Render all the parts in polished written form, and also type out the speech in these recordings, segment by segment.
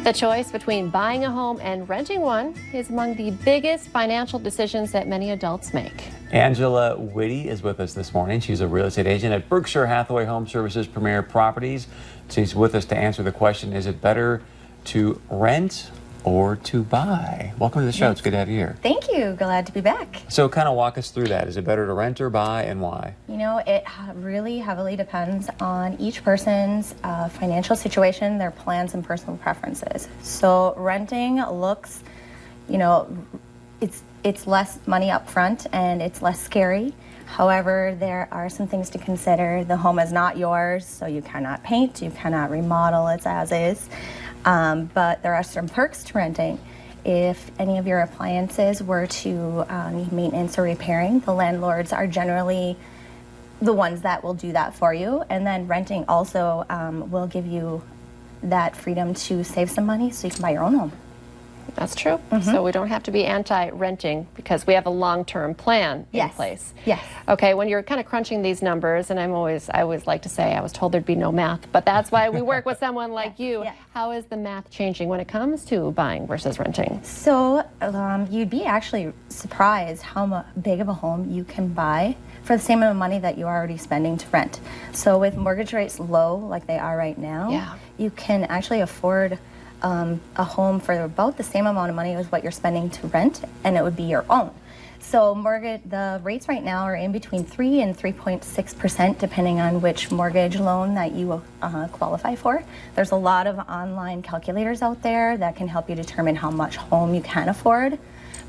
The choice between buying a home and renting one is among the biggest financial decisions that many adults make. Angela Witte is with us this morning. She's a real estate agent at Berkshire Hathaway Home Services Premier Properties. She's with us to answer the question, is it better to rent or to buy? Welcome to the show. It's good to have you here. Thank you. Glad to be back. So kind of walk us through that. Is it better to rent or buy, and why? You know, it really heavily depends on each person's financial situation, their plans, and personal preferences. So renting looks, you know, it's less money up front and it's less scary. However, there are some things to consider. The home is not yours, so you cannot paint, you cannot remodel it as is. But there are some perks to renting. If any of your appliances were to need maintenance or repairing, the landlords are generally the ones that will do that for you. And then renting also will give you that freedom to save some money so you can buy your own home. That's true. So we don't have to be anti-renting because we have a long-term plan in place. Yes. Okay, when you're kind of crunching these numbers, and I always like to say I was told there'd be no math, but that's why we work with someone like you. Yes. How is the math changing when it comes to buying versus renting? So you'd be actually surprised how big of a home you can buy for the same amount of money that you're already spending to rent. So with mortgage rates low like they are right now, you can actually afford a home for about the same amount of money as what you're spending to rent, and it would be your own. So the rates right now are in between 3 and 3.6% depending on which mortgage loan that you qualify for. There's a lot of online calculators out there that can help you determine how much home you can afford,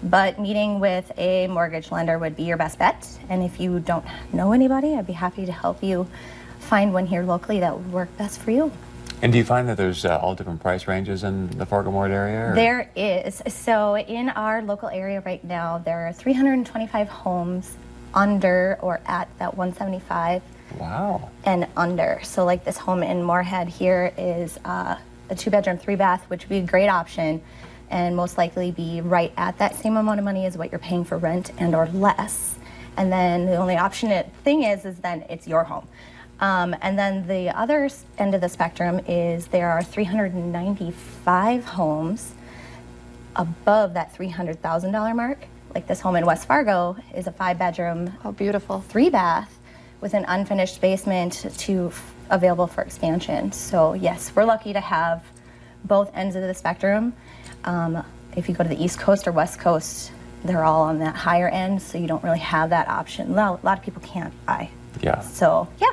but meeting with a mortgage lender would be your best bet. And if you don't know anybody, I'd be happy to help you find one here locally that would work best for you. And do you find that there's all different price ranges in the Fargo-Moorhead area? Or? There is. So in our local area right now, there are 325 homes under or at that 175. Wow. And under. So like this home in Moorhead here is a 2-bedroom, 3-bath, which would be a great option and most likely be right at that same amount of money as what you're paying for rent and or less. And then the only thing is then it's your home. And then the other end of the spectrum is there are 395 homes above that $300,000 mark. Like this home in West Fargo is a 5-bedroom, beautiful, 3-bath with an unfinished basement available for expansion. So yes, we're lucky to have both ends of the spectrum. If you go to the East Coast or West Coast, they're all on that higher end, so you don't really have that option. A lot of people can't buy. Yeah. So yeah.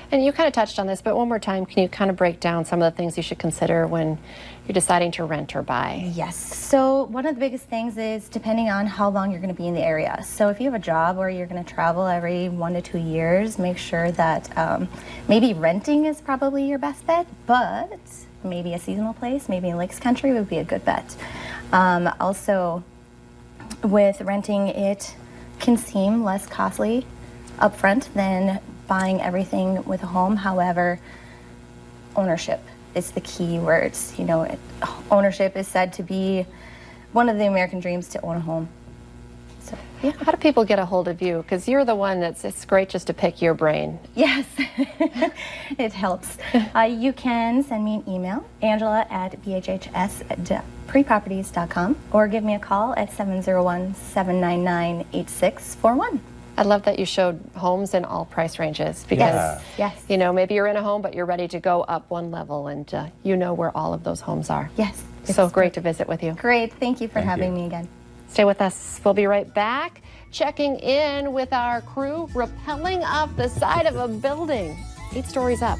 And you kind of touched on this, but one more time, can you kind of break down some of the things you should consider when you're deciding to rent or buy? Yes. So one of the biggest things is depending on how long you're going to be in the area. So if you have a job where you're going to travel every 1 to 2 years, make sure that maybe renting is probably your best bet, but maybe a seasonal place, maybe in Lakes Country would be a good bet. Also, with renting, it can seem less costly upfront than buying everything with a home. However, ownership is the key words. You know, ownership is said to be one of the American dreams, to own a home. So, yeah. How do people get a hold of you? Because you're the one it's great just to pick your brain. Yes, it helps. You can send me an email, angela@bhhs.preproperties.com, or give me a call at 701-799-8641. I love that you showed homes in all price ranges because, you know, maybe you're in a home, but you're ready to go up one level, and you know where all of those homes are. Yes. So great to visit with you. Great. Thank you for having me again. Stay with us. We'll be right back, checking in with our crew, rappelling off the side of a building 8 stories up.